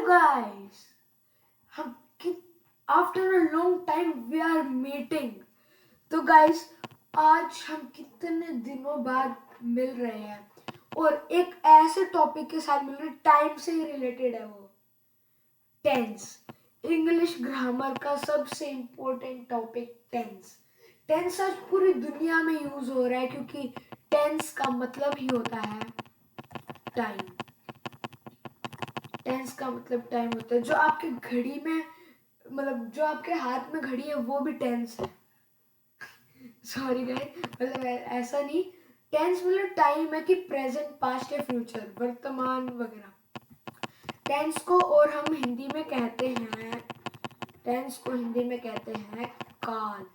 guys, हम after a long time we are meeting. तो guys आज हम कितने दिनों बाद मिल रहे हैं और एक ऐसे टॉपिक के साथ मिल रहे हैं, टाइम से ही रिलेटेड है वो टेंस। इंग्लिश ग्रामर का सबसे इम्पोर्टेंट टॉपिक टेंस। टेंस आज पूरी दुनिया में यूज हो रहा है क्योंकि टेंस का मतलब ही होता है टाइम। टेंस का मतलब टाइम होता है। जो आपके घड़ी में मतलब जो आपके हाथ में घड़ी है वो भी टेंस है। सॉरी गाइस, मतलब ऐसा नहीं। टेंस मतलब टाइम है कि प्रेजेंट, पास्ट या फ्यूचर, वर्तमान वगैरह। टेंस को और हम हिंदी में कहते हैं, टेंस को हिंदी में कहते हैं काल।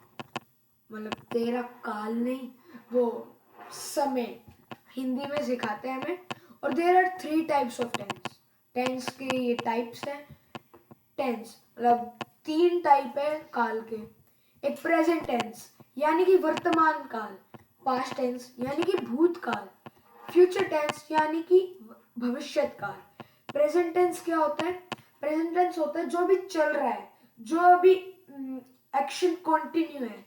मतलब तेरा काल नहीं, वो समय हिंदी में सिखाते हैं हमें। और there are 3 types of tense. Tense के ये टाइप्स हैं। टेंस मतलब 3 टाइप है काल के। एक प्रेजेंट टेंस यानी कि वर्तमान काल, पास्ट टेंस यानी कि भूतकाल, फ्यूचर टेंस यानी कि भविष्य काल। प्रेजेंट टेंस क्या होता है? प्रेजेंट टेंस होता है जो अभी चल रहा है, जो अभी एक्शन कंटिन्यू है।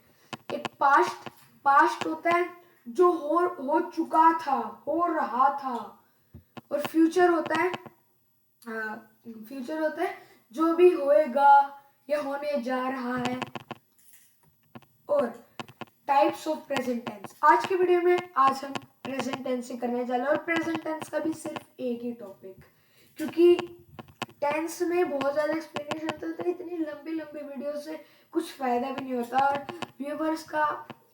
एक पास्ट होता है जो हो चुका था, हो रहा था। और फ्यूचर होता है, फ्यूचर होता है जो भी होएगा या होने जा रहा है। और टाइप्स ऑफ प्रेजेंट टेंस आज के वीडियो में आज हम प्रेजेंट टेंस से करने जा रहे हैं। और प्रेजेंट टेंस का भी सिर्फ एक ही टॉपिक, क्योंकि टेंस में बहुत ज़्यादा एक्सप्लेनेशन होता है। इतनी लंबी लंबी वीडियो से कुछ फ़ायदा भी नहीं होता और व्यूवर्स का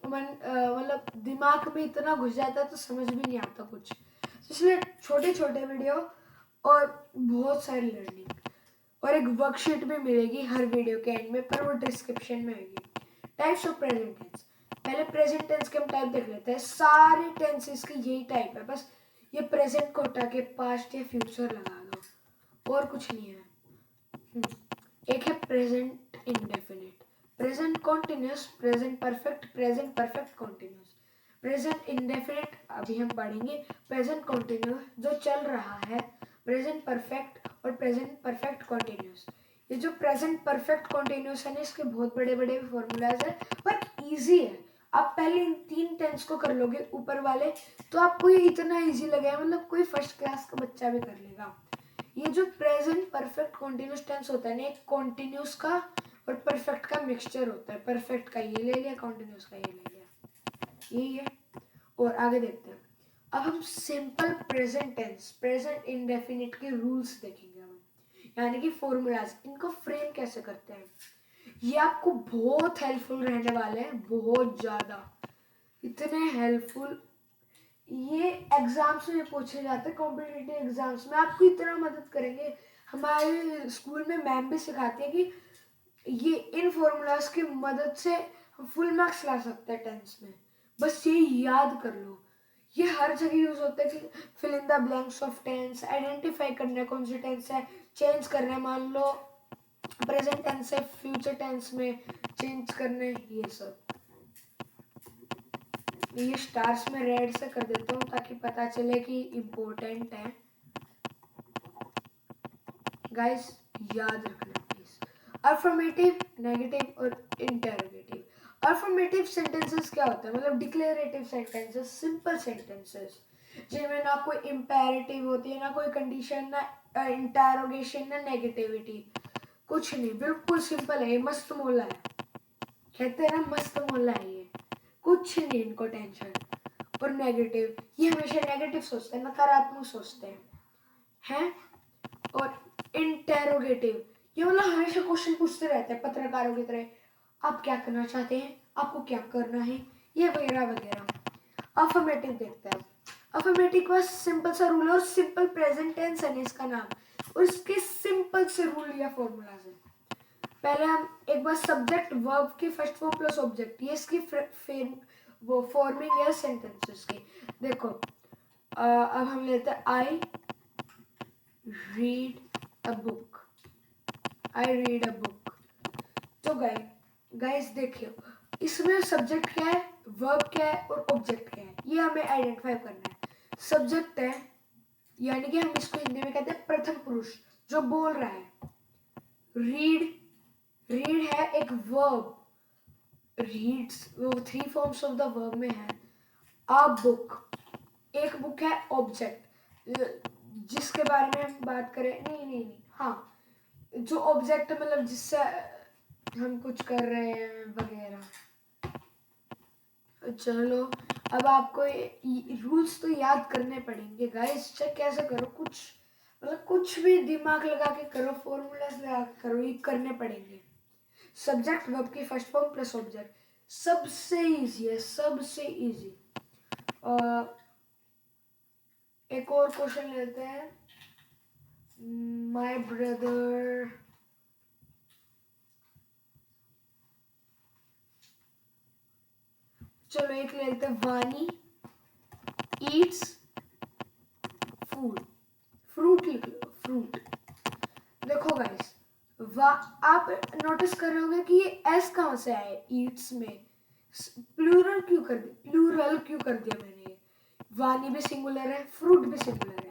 मतलब दिमाग में इतना घुस जाता है तो समझ भी नहीं आता कुछ। इसलिए छोटे छोटे वीडियो और बहुत सारी लर्निंग और एक वर्कशीट भी मिलेगी हर वीडियो के एंड में, पर वो डिस्क्रिप्शन में होगी। Types of present tense. पहले प्रेजेंट टेंस के हम टाइप देख लेते हैं। सारे टेंसेस की यही टाइप है, बस ये प्रेजेंट को हटा के पास्ट या फ्यूचर लगा दो, और कुछ नहीं है। एक है present indefinite, present continuous, present perfect, present perfect continuous. Present indefinite अभी हम पढ़ेंगे। प्रेजेंट कॉन्टिन्यूस जो चल रहा है, प्रेजेंट परफेक्ट और प्रेजेंट परफेक्ट कॉन्टिन्यूस। ये जो प्रेजेंट परफेक्ट कॉन्टिन्यूस है ना, इसके बहुत बड़े बड़े फॉर्मूलाज है पर इजी है। आप पहले इन 3 टेंस को कर लोगे ऊपर वाले तो आपको ये इतना इजी लगेगा, मतलब कोई फर्स्ट क्लास का बच्चा भी कर लेगा। ये जो प्रेजेंट परफेक्ट कॉन्टिन्यूस टेंस होता है ना, एक कॉन्टिन्यूस का और परफेक्ट का मिक्सचर होता है। परफेक्ट का ये ले लिया, कॉन्टिन्यूस का ये ले लिया, यही है। और आगे देखते हैं। अब हम simple present tense, present indefinite के रूल्स देखेंगे हम, यानी कि फॉर्मूलाज, इनको फ्रेम कैसे करते हैं। ये आपको बहुत हेल्पफुल रहने वाले हैं, बहुत ज्यादा, इतने हेल्पफुल। ये एग्जाम्स में पूछे जाते हैं, कॉम्पिटिटिव एग्जाम्स में आपको इतना मदद करेंगे। हमारे स्कूल में मैम भी सिखाती है कि ये इन फॉर्मूलाज की मदद से हम फुल मार्क्स ला सकते हैं टेंस में। बस ये याद कर लो। ये हर जगह यूज होता है कि fill in the blanks of tense, identify करना है कौन सी टेंस है, चेंज करना है, मान लो प्रेजेंट टेंस है फ्यूचर टेंस में चेंज करने, ये सब। ये स्टार्स में रेड से कर देता हूँ ताकि पता चले कि इम्पोर्टेंट है। गाइस याद रखना प्लीज। अफर्मेटिव, नेगेटिव और इंटरोगेटिव। अफर्मेटिव सेंटेंसेस क्या होता है? मतलब डिक्लेरेटिव सेंटेंसेस, सिंपल सेंटेंसेस जिनमें ना कोई इम्पेरेटिव होती है, ना कोई कंडीशन, ना इंटरोगेशन, ना नेगेटिविटी, कुछ नहीं, बिल्कुल सिंपल है। ये मस्त मोला है, कहते हैं ना मस्त मोला है ये, कुछ नहीं इनको टेंशन। और नेगेटिव, ये हमेशा नेगेटिव सोचते हैं, नकारात्मक सोचते हैं। और इंटेरोगेटिव, ये मतलब हमेशा क्वेश्चन पूछते रहते हैं पत्रकारों की तरह, आप क्या करना चाहते हैं, आपको क्या करना है, ये वगैरह वगैरह। अफर्मेटिव देखते हैं। अफर्मेटिव का सिंपल सा रूल है और सिंपल प्रेजेंट टेंस है इसका नाम, और इसके सिंपल से रूल या फॉर्मूलाज है। पहले हम एक बार सब्जेक्ट वर्ब की फर्स्ट फॉर्म प्लस ऑब्जेक्ट, ये इसकी वो फॉर्मिंग है सेंटेंसेस की। देखो अब हम लेते हैं I read a book, I read a book. तो गाइस देखिए, इसमें सब्जेक्ट क्या है, वर्ब क्या है और ऑब्जेक्ट क्या है, ये हमें आइडेंटिफाई करना है। सब्जेक्ट है यानी कि हम इसको हिंदी में कहते हैं प्रथम पुरुष, जो बोल रहा है। रीड, रीड है एक वर्ब, रीड्स वो 3 फॉर्म्स ऑफ द वर्ब में है। अ बुक, एक बुक है ऑब्जेक्ट, जिसके बारे में हम बात करें, नहीं, हाँ, जो ऑब्जेक्ट मतलब जिससे हम कुछ कर रहे हैं वगैरह। चलो अब आपको रूल्स तो याद करने पड़ेंगे गाइस, चेक कैसे करो, कुछ मतलब कुछ भी दिमाग लगा के करो, फॉर्मूलाज लगा के करो, ये करने पड़ेंगे। सब्जेक्ट वर्ब की फर्स्ट फॉर्म प्लस ऑब्जेक्ट, सबसे इजी है, सबसे इजी। एक और क्वेश्चन लेते हैं। माय ब्रदर, चलो एक लेते हैं। वानी ईट्स फूड, फ्रूट लिख लो, फ्रूट। देखो गाइस, आप नोटिस करोगे कि ये एस कहाँ से आए ईट्स में, प्लूरल क्यों कर दिया, प्लूरल क्यों कर दिया मैंने ये। वानी भी सिंगुलर है, फ्रूट भी सिंगुलर है।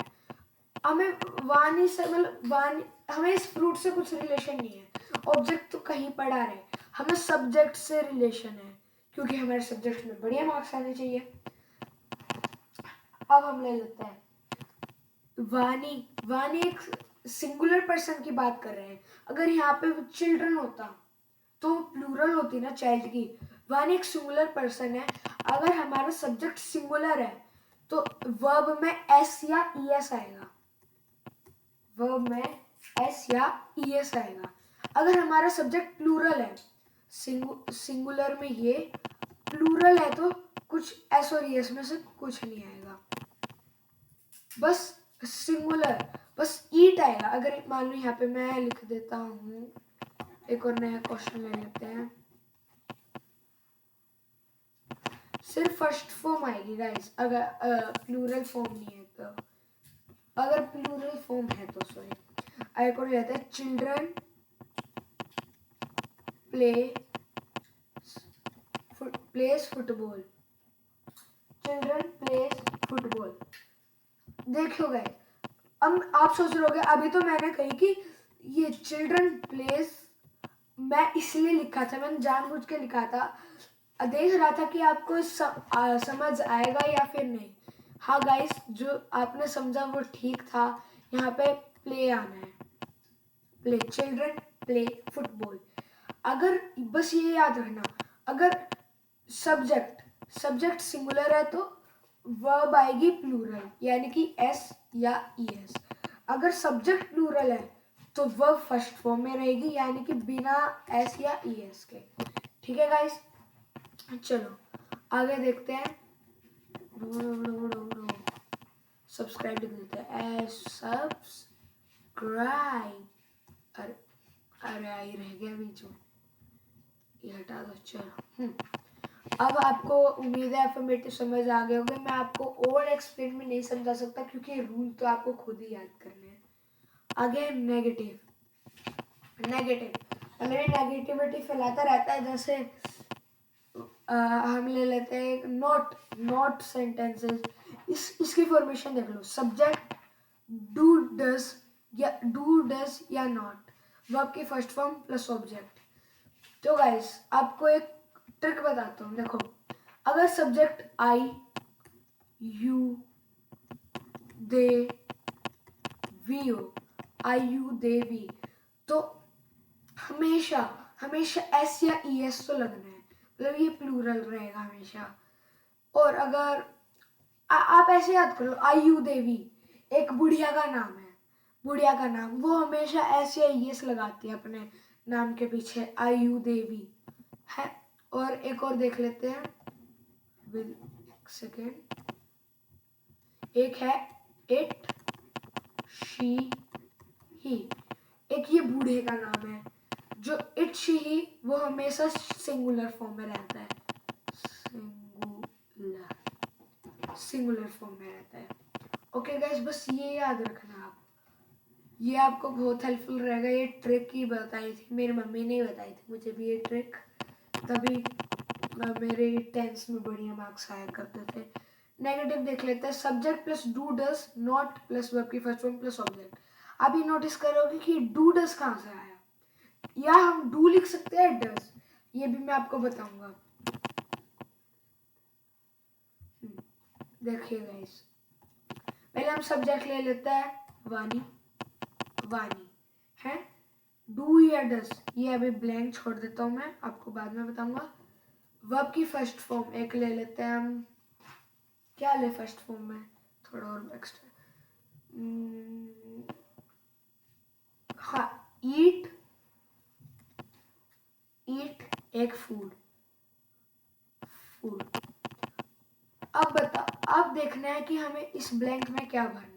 हमें वानी से मतलब वानी, हमें इस फ्रूट से कुछ रिलेशन नहीं है, ऑब्जेक्ट तो कहीं पड़ा रहे, हमें सब्जेक्ट से रिलेशन है, क्योंकि हमारे सब्जेक्ट में बढ़िया मार्क्स आने चाहिए। अब हम ले लेते हैं वानी, वानी एक सिंगुलर पर्सन की बात कर रहे हैं। अगर यहाँ पे चिल्ड्रन होता तो प्लूरल होती ना चाइल्ड की। वानी एक सिंगुलर पर्सन है, अगर हमारा सब्जेक्ट सिंगुलर है तो वर्ब में एस या ईएस आएगा, वर्ब में एस या ईएस आएगा। अगर हमारा सब्जेक्ट प्लूरल है, सिंगुलर में ये प्लूरल है, तो कुछ एस और ईएस में से कुछ नहीं आएगा, बस सिंगुलर, बस ईट आएगा। अगर मान लो यहाँ पे मैं लिख देता हूँ, एक और नया क्वेश्चन ले लेते हैं। सिर्फ फर्स्ट फॉर्म आएगी गाइस, अगर प्लूरल फॉर्म नहीं है तो, अगर प्लूरल फॉर्म है तो सॉरी। एक और लेते हैं, children place football, children place football. देखो गाइस, अब आप सोच रहे होगे, अभी तो मैंने कही कि ये चिल्ड्रन प्लेस मैं इसलिए लिखा था, मैंने जानबूझ के लिखा था, देख रहा था कि आपको समझ आएगा या फिर नहीं। हाँ गाइस, जो आपने समझा वो ठीक था, यहाँ पे प्ले आना है, प्ले, चिल्ड्रन प्ले फुटबॉल। अगर बस ये याद रखना, अगर सब्जेक्ट सिंगुलर है तो वर्ब आएगी प्लूरल, यानी कि एस या ईएस। अगर सब्जेक्ट प्लूरल है तो वर्ब फर्स्ट फॉर्म में रहेगी, यानी कि बिना एस या ईएस के। ठीक है गाइस, चलो आगे देखते हैं। सब्सक्राइब लिख देते हैं, सब्सक्राइब। अरे आई रह गया बीच में, ये हटा दो। चलो अब आपको उम्मीद है अफर्मेटिव समझ आ गए होंगे। मैं आपको और एक्सप्लेन में नहीं समझा सकता, क्योंकि रूल तो आपको खुद ही याद करने हैं। आगे नेगेटिव, नेगेटिव मतलब ये नेगेटिविटी फैलाता रहता है। जैसे हम ले लेते हैं नॉट सेंटेंसेस, इसकी फॉर्मेशन देख लो। सब्जेक्ट डू डज या नॉट, वर्ब की फर्स्ट फॉर्म प्लस ऑब्जेक्ट। तो गाइस आपको एक ट्रिक बताता हूँ, देखो अगर subject I, you, they, we हो, आई यू दे वी, तो हमेशा हमेशा एस या ई एस तो लगना है, मतलब ये प्लूरल रहेगा हमेशा। और अगर आप ऐसे याद करो, आयु देवी एक बुढ़िया का नाम है, बुढ़िया का नाम, वो हमेशा ऐसे ई एस लगाती है अपने नाम के पीछे, आयु देवी है। और एक और देख लेते हैं, एक सेकेंड, एक है इट, शी, ही, एक ये बूढ़े का नाम है। जो इट, शी, ही वो हमेशा सिंगुलर फॉर्म में रहता है, सिंगुलर फॉर्म में रहता है। ओके गाइस, बस ये याद रखना आप, ये आपको बहुत हेल्पफुल रहेगा। ये ट्रिक ही बताई थी मेरी मम्मी ने, बताई थी मुझे भी ये ट्रिक, तभी मेरे टेंस में बढ़िया मार्क्स आया करते थे। नेगेटिव देख लेते हैं, subject plus do does not plus verb की फर्स्ट फॉर्म प्लस ऑब्जेक्ट। आप ये नोटिस करोगे कि डू डज कहाँ से आया, या हम डू लिख सकते हैं डज, ये भी मैं आपको बताऊंगा। देखिए गाइस, पहले हम सब्जेक्ट ले लेते हैं वानी, वानी है। डू या डज, ये अभी ब्लैंक छोड़ देता हूँ मैं, आपको बाद में बताऊंगा। वर्ब की फर्स्ट फॉर्म एक ले लेते हैं हम, क्या ले फर्स्ट फॉर्म में, थोड़ा और एक्स्ट्रा, हाँ, ईट, ईट एक फूड, फूड। अब बता, अब देखना है कि हमें इस ब्लैंक में क्या भरना है।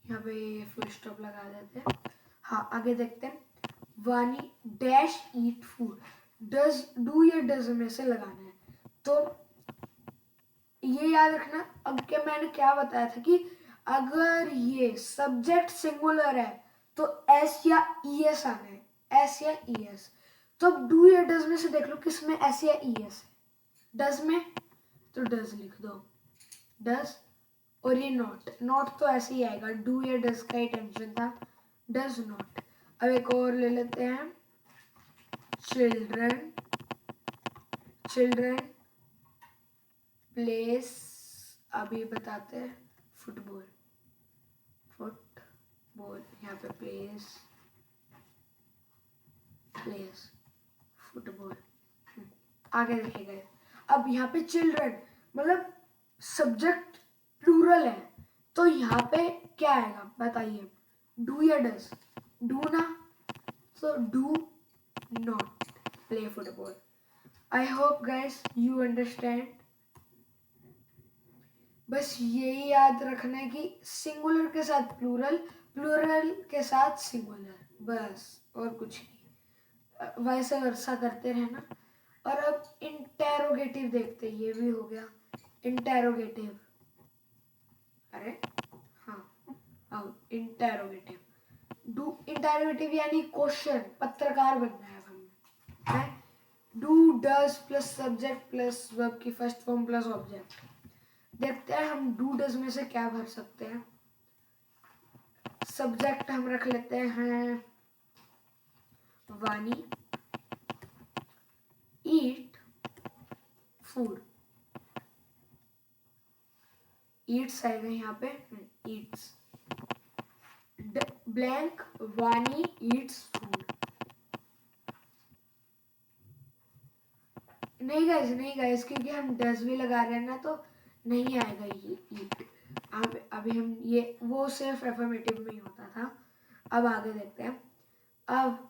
यहाँ पे फुल स्टॉप लगा देते हैं। हाँ, आगे देखते हैं। वानी dash eat food, does do या डज में से लगाना है। तो ये याद रखना, अब क्या मैंने क्या बताया था कि अगर ये सब्जेक्ट सिंगुलर है तो एस या ई एस आना है, एस या ई एस। तो अब डू या डज में से देख लो किस में एस या ई एस है। डज में तो डज लिख दो, डज। और ये नॉट, नॉट तो ऐसे ही आएगा, डू या डज का ही टेंशन था, डज नॉट। अब एक और ले लेते हैं, चिल्ड्रन, चिल्ड्रन प्लेस, अभी बताते हैं फुटबॉल, फुटबॉल, यहाँ पे प्लेस, प्लेस फुटबॉल। आगे देखिएगा, अब यहाँ पे चिल्ड्रन मतलब सब्जेक्ट प्लूरल है, तो यहाँ पे क्या आएगा बताइए, डू या डज, डू ना, तो do not play football. I hope guys you understand. बस यही याद रखना है कि सिंगुलर के साथ प्लूरल, प्लूरल के साथ सिंगुलर, बस और कुछ नहीं, वैसे वर्षा करते रहना। और अब इंटेरोगेटिव देखते हैं, ये भी हो गया इंटेरोगेटिव। अरे हाँ, अब इंटेरोगेटिव, डू इंटेरोगेटिव यानी क्वेश्चन, पत्रकार बनना है हमें। Do does plus subject plus verb की फर्स्ट फॉर्म प्लस ऑब्जेक्ट। देखते हैं हम डू डज में से क्या भर सकते हैं। सब्जेक्ट हम रख लेते हैं वानी, ईट फूड, ईट्स आएगा यहाँ पे, ईट्स, ब्लैंक वानी ईट्स फूड। नहीं गाइस, नहीं गाइस, क्योंकि हम डज भी लगा रहे हैं ना, तो नहीं आएगा ये ईट। अभी हम ये वो सिर्फ एफर्मेटिव में ही होता था। अब आगे देखते हैं। अब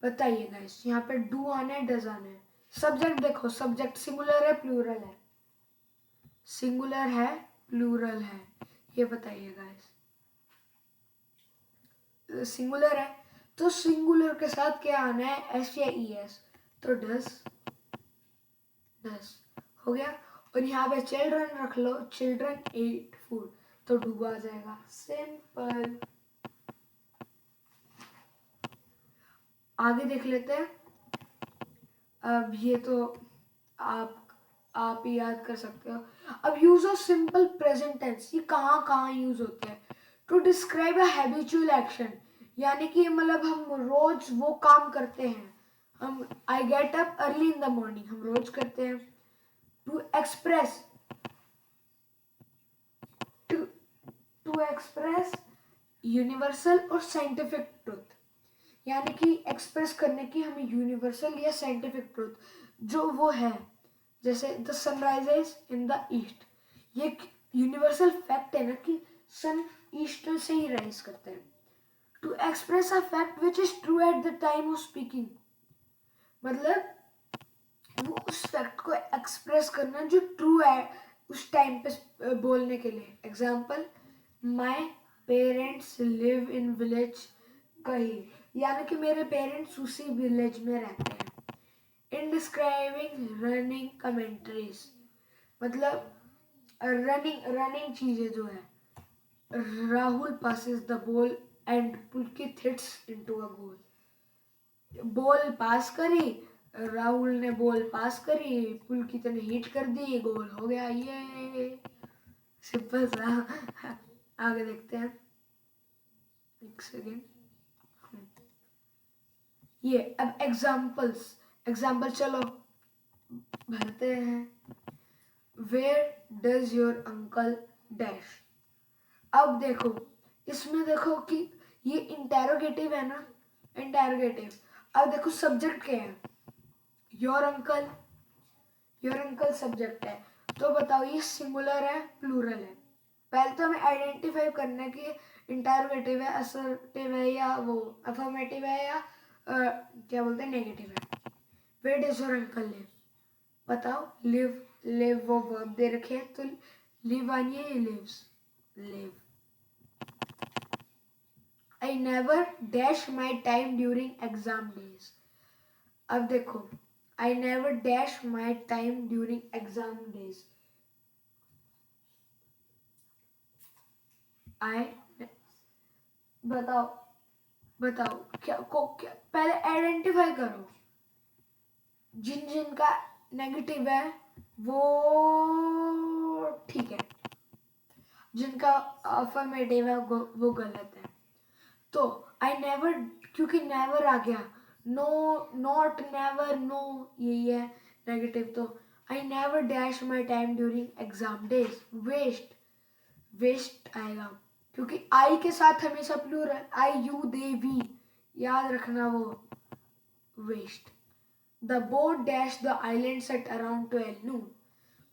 बताइए गाइस, यहाँ पे डू आना है डज आना है। सब्जेक्ट देखो, सब्जेक्ट सिंगुलर है प्लूरल है, सिंगुलर है प्लूरल है, ये बताइए गाइस। सिंगुलर है तो सिंगुलर के साथ क्या आना है, एस या ई एस, तो डज, डज हो गया। और यहाँ पे चिल्ड्रन रख लो, चिल्ड्रन एट फूड, तो डू आ जाएगा, सिंपल। आगे देख लेते हैं। अब ये तो आप ही याद कर सकते हो। अब use of simple present tense, ये कहाँ कहाँ यूज होते हैं, to describe a habitual action, यानी कि मतलब हम रोज वो काम करते हैं। हम I get up early in the morning, हम रोज करते हैं। To express, to express universal और साइंटिफिक ट्रुथ, यानी कि एक्सप्रेस करने की हमें यूनिवर्सल या साइंटिफिक ट्रुथ जो वो है, जैसे the sunrises in the east, ये यूनिवर्सल फैक्ट है ना कि सन ईस्ट से ही राइज करते हैं। To express a fact which is true at the time of speaking, मतलब वो उस फैक्ट को एक्सप्रेस करना जो ट्रू है उस टाइम पे बोलने के लिए। Example, my parents live in village कहीं, यानी कि मेरे पेरेंट्स उसी विलेज में रहते हैं। इन डिस्क्राइबिंग रनिंग कमेंट्रीज, मतलब रनिंग रनिंग चीजें जो है, Rahul passes the ball and Pulkit hits into a goal, ball pass करी राहुल ने बॉल पास करी, पुलकित ने हिट कर दी, गोल हो गया। ये सिंपल सा। आगे देखते हैं, एक सेकेंड। ये अब एग्जाम्पल चलो भरते हैं। Where does your uncle dash. अब देखो, इसमें देखो कि ये इंटेरोगेटिव है ना, इंटेरोगेटिव। अब देखो सब्जेक्ट क्या है, your uncle. Your uncle subject है, तो बताओ ये सिंगुलर है प्लूरल है। पहले तो हमें आइडेंटिफाई करना है कि इंटेरोगेटिव है, असर्टिव है, या वो अफर्मेटिव है, या क्या बोलते हैं नेगेटिव है। Where does your uncle live, बताओ। लिव, लिव वो वर्ब दे रखे हैं, तो लिव आनिए, ये lives, live. I never dash my time during exam days. अब देखो, I never dash my time during exam days. I बताओ, बताओ क्या पहले आइडेंटिफाई करो। जिन जिन का नेगेटिव है वो ठीक है, जिनका अफर्मेटिव है वो गलत है। तो आई नेवर, क्योंकि नेवर आ गया, नो, नॉट, नेवर, नो, यही है नेगेटिव। तो I never dash my time during exam days. Waste, waste आएगा, क्योंकि आई के साथ हमेशा plural, I, you, they, we, याद रखना वो waste. The boat dash the islands at around 12 noon।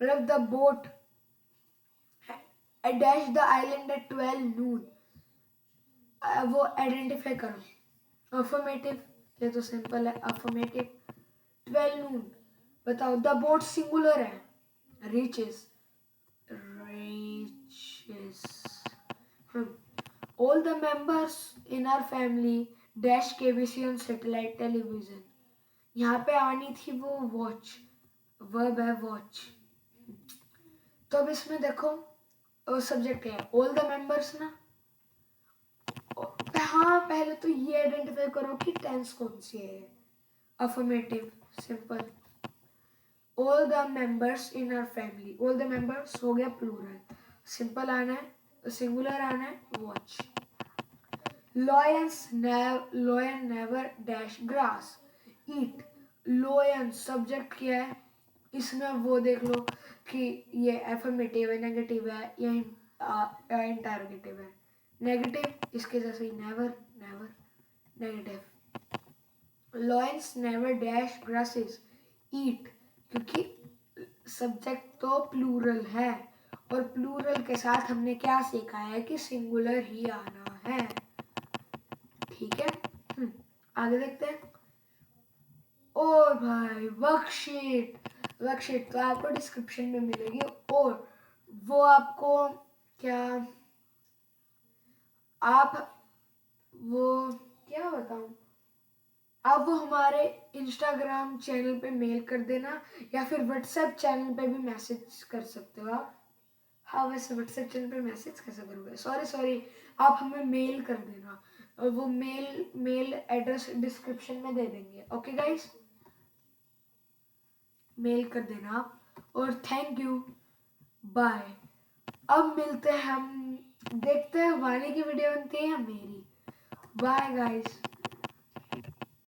मतलब the boat dash the island at 12 noon। वो आइडेंटिफाई करो। अफर्मेटिव, ये तो सिंपल है, अफर्मेटिव। 12 noon, बताओ। द बोट सिंगुलर है, reaches, reaches. All the members in our family dash KBC on satellite television. यहाँ पे आनी थी वो वॉच, वर्ब है वॉच। तो अब इसमें देखो सब्जेक्ट है ऑल द मेंबर्स ना। हाँ, पहले तो ये आइडेंटिफाई करो कि टेंस कौन सी है। Affirmative, simple. All the members in our family, all the members हो गया प्लूरल, सिंपल आना है, सिंगुलर आना है watch. Lion never dash grass, eat. Lion subject क्या है, इसमें वो देख लो कि ये एफर्मेटिव है, नेगेटिव है, या इंटरोगेटिव है। नेगेटिव इसके जैसे ही never, never, negative. Lions never dash grasses, eat, क्योंकि सब्जेक्ट तो प्लूरल है, और प्लूरल के साथ हमने क्या सीखा है कि सिंगुलर ही आना है। ठीक है, आगे देखते हैं। और भाई वर्कशीट, वर्कशीट तो आपको डिस्क्रिप्शन में मिलेगी, और वो आपको क्या, आप वो क्या बताऊं, आप वो हमारे इंस्टाग्राम चैनल पे मेल कर देना, या फिर व्हाट्सएप चैनल पे भी मैसेज कर सकते हो आप। हाँ, वैसे व्हाट्सएप चैनल पे मैसेज कैसे करोगे, सॉरी, आप हमें मेल कर देना, और वो मेल एड्रेस डिस्क्रिप्शन में दे देंगे। ओके गाइस, मेल कर देना आप, और थैंक यू, बाय। अब मिलते हैं हम, देखते हैं वानी की वीडियो बनती है या मेरी। Bye guys.